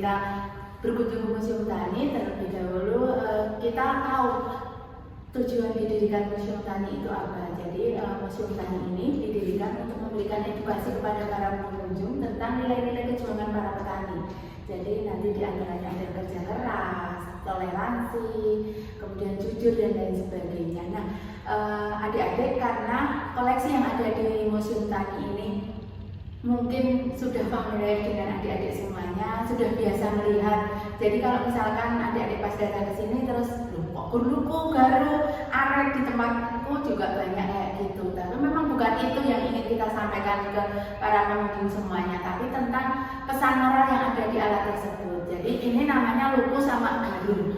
kita berkunjung ke Museum Tani, terlebih dahulu kita tahu tujuan didirikan Museum Tani itu apa. Jadi Museum Tani ini didirikan untuk memberikan edukasi kepada para pengunjung tentang nilai-nilai kejuangan para petani. Jadi nanti diantaranya ada kerja keras, toleransi, kemudian jujur dan lain sebagainya. Nah, adik-adik karena koleksi yang ada di Museum Tani ini mungkin sudah familiar dengan adik-adik semuanya, sudah biasa melihat. Jadi kalau misalkan adik-adik pas datang ke sini terus lupu, garu, arek di tempatku juga banyak kayak gitu. Tapi memang bukan itu yang ingin kita sampaikan ke para pengunjung semuanya, tapi tentang pesan moral yang ada di alat tersebut. Jadi ini namanya lupu sama garu.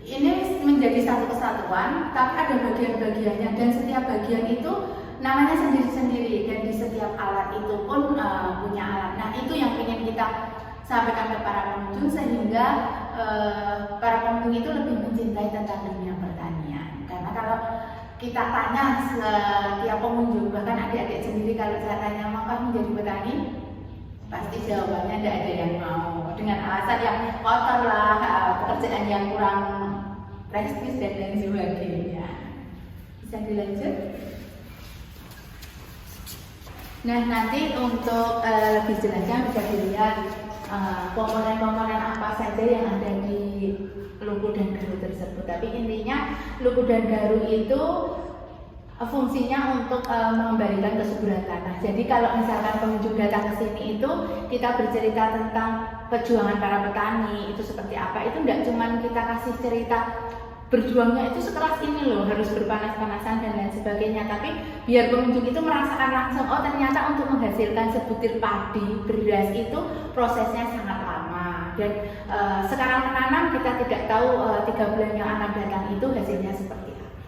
Ini menjadi satu kesatuan, tapi ada bagian-bagiannya dan setiap bagian itu namanya sendiri-sendiri dan di setiap alat itu pun punya alat. Nah itu yang ingin kita sampaikan ke para pengunjung sehingga para pengunjung itu lebih mencintai tentang dunia pertanian. Karena kalau kita tanya setiap pengunjung, bahkan adik-adik sendiri kalau saya tanya maukah menjadi petani, pasti jawabannya tidak ada yang mau, dengan alasan yang kotor lah, pekerjaan yang kurang prestis dan lain sebagainya. Bisa dilanjut? Nah nanti untuk lebih jelasnya bisa dilihat komponen-komponen apa saja yang ada di lupu dan garu tersebut. Tapi intinya lupu dan garu itu fungsinya untuk mengembalikan kesuburan tanah. Jadi kalau misalkan pengunjung datang ke sini itu kita bercerita tentang perjuangan para petani itu seperti apa, itu tidak cuma kita kasih cerita berjuangnya itu sekeras ini loh, harus berpanas-panasan dan lain sebagainya, tapi biar pengunjung itu merasakan langsung, oh ternyata untuk menghasilkan sebutir padi, beras itu prosesnya sangat lama dan sekarang menanam kita tidak tahu 3 bulan yang akan datang itu hasilnya seperti apa.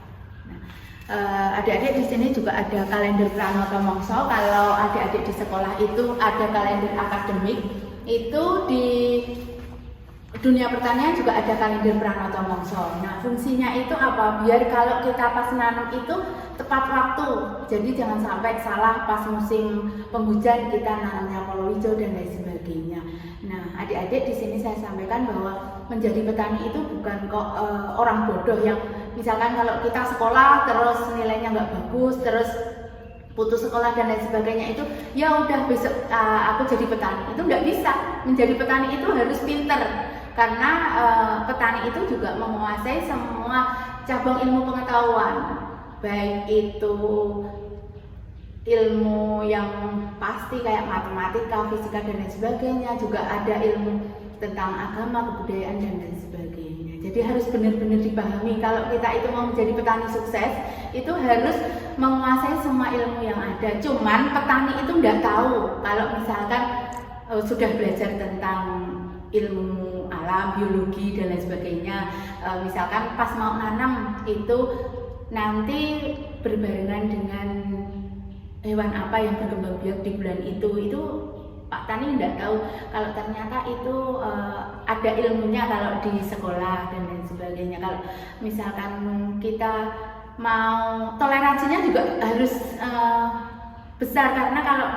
Nah, adik-adik di sini juga ada kalender Pranoto Mongso. Kalau adik-adik di sekolah itu ada kalender akademik, itu di dunia pertanian juga ada kalender Pranoto Mongso. Nah, fungsinya itu apa? Biar kalau kita pas nanam itu tepat waktu. Jadi jangan sampai salah pas musim penghujan kita nanamnya palawija dan lain sebagainya. Nah, adik-adik di sini saya sampaikan bahwa menjadi petani itu bukan kok orang bodoh yang misalkan kalau kita sekolah terus nilainya nggak bagus, terus putus sekolah dan lain sebagainya itu ya udah besok aku jadi petani. Itu nggak bisa. Menjadi petani itu harus pinter. Karena petani itu juga menguasai semua cabang ilmu pengetahuan, baik itu ilmu yang pasti kayak matematika, fisika dan lain sebagainya, juga ada ilmu tentang agama, kebudayaan dan lain sebagainya. Jadi harus benar-benar dipahami kalau kita itu mau menjadi petani sukses itu harus menguasai semua ilmu yang ada. Cuman petani itu nggak tahu kalau misalkan sudah belajar tentang ilmu alam, biologi dan lain sebagainya. Misalkan pas mau nanam itu nanti berbarengan dengan hewan apa yang berkembang biak di bulan itu Pak Tani tidak tahu kalau ternyata itu ada ilmunya kalau di sekolah dan lain sebagainya. Kalau misalkan kita mau toleransinya juga harus besar, karena kalau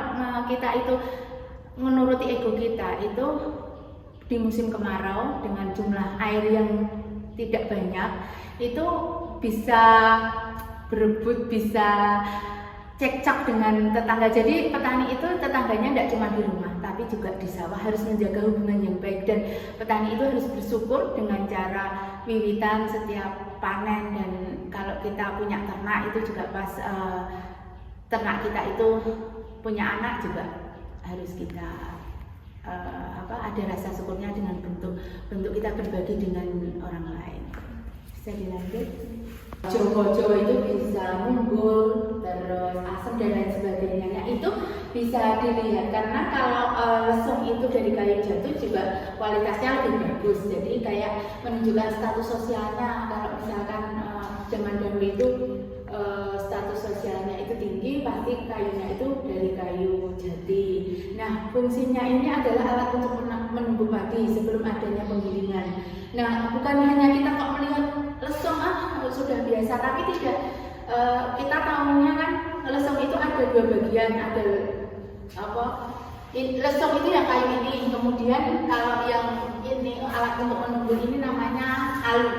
kita itu menuruti ego kita itu di musim kemarau dengan jumlah air yang tidak banyak itu bisa berebut, bisa cekcok dengan tetangga. Jadi petani itu tetangganya tidak cuma di rumah tapi juga di sawah, harus menjaga hubungan yang baik, dan petani itu harus bersyukur dengan cara wiwitan setiap panen. Dan kalau kita punya ternak itu juga pas ternak kita itu punya anak juga harus kita ada rasa syukurnya dengan bentuk kita berbagi dengan orang lain. Bisa dilanjut. Joko itu bisa munggul, terus asam dan lain sebagainya. Nah, itu bisa dilihat karena kalau lesung itu dari kayu jatuh juga kualitasnya lebih bagus. Jadi kayak menunjukkan status sosialnya. Kalau misalkan zaman dahulu itu status sosialnya itu tinggi, pasti kayunya itu dari kayu jati. Nah, fungsinya ini adalah alat untuk menumbuh padi sebelum adanya penggilingan. Nah, bukan hanya kita kok melihat lesung sudah biasa, tapi tidak. Kita tahunya kan lesung itu ada 2 bagian, ada lesung itu yang kayu ini, kemudian kalau yang tumbuh ini namanya alu.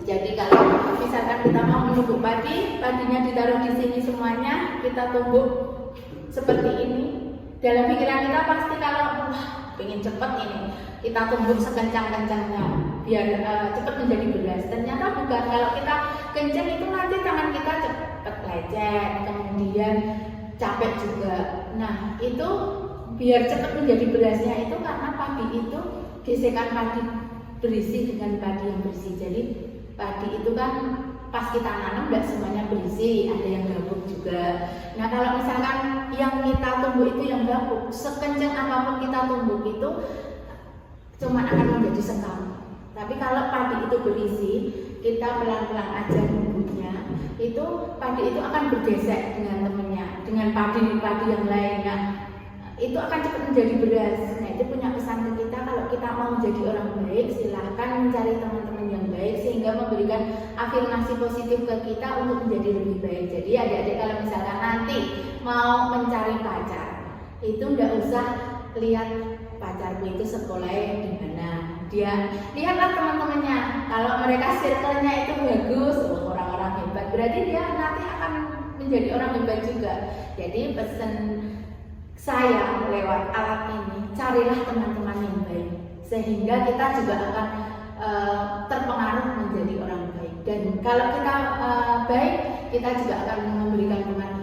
Jadi kalau misalkan kita mau menumbuk padi, padinya ditaruh di sini semuanya, kita tumbuk seperti ini. Dalam pikiran kita pasti kalau pengen cepet ini, kita tumbuk sekencang-kencangnya biar cepat menjadi beras. Ternyata bukan, kalau kita kencang itu nanti tangan kita cepat lecet, kemudian capek juga. Nah itu biar cepat menjadi berasnya itu karena padi itu gesekan padi berisi dengan padi yang bersih. Jadi padi itu kan pas kita nanam nggak semuanya berisi, ada yang gabuk juga. Nah kalau misalkan yang kita tumbuk itu yang gabuk, sekencang apapun kita tumbuk itu cuma akan menjadi sekam. Tapi kalau padi itu berisi, kita pelan-pelan aja numbuknya, itu padi itu akan bergesek dengan temennya, dengan padi-padi yang lainnya. Itu akan cepat menjadi beras. Nah itu punya pesan ke kita, kalau kita mau menjadi orang baik, silahkan mencari teman-teman yang baik sehingga memberikan afirmasi positif ke kita untuk menjadi lebih baik. Jadi adik-adik kalau misalkan nanti mau mencari pacar, itu nggak usah lihat pacarku itu sekolahnya di mana. Dia lihatlah teman-temannya. Kalau mereka circle-nya itu bagus, orang-orang hebat, berarti dia nanti akan menjadi orang hebat juga. Jadi pesan saya lewat alat ini, carilah teman-teman yang baik sehingga kita juga akan terpengaruh menjadi orang baik. Dan kalau kita baik, kita juga akan memberikan pengaruh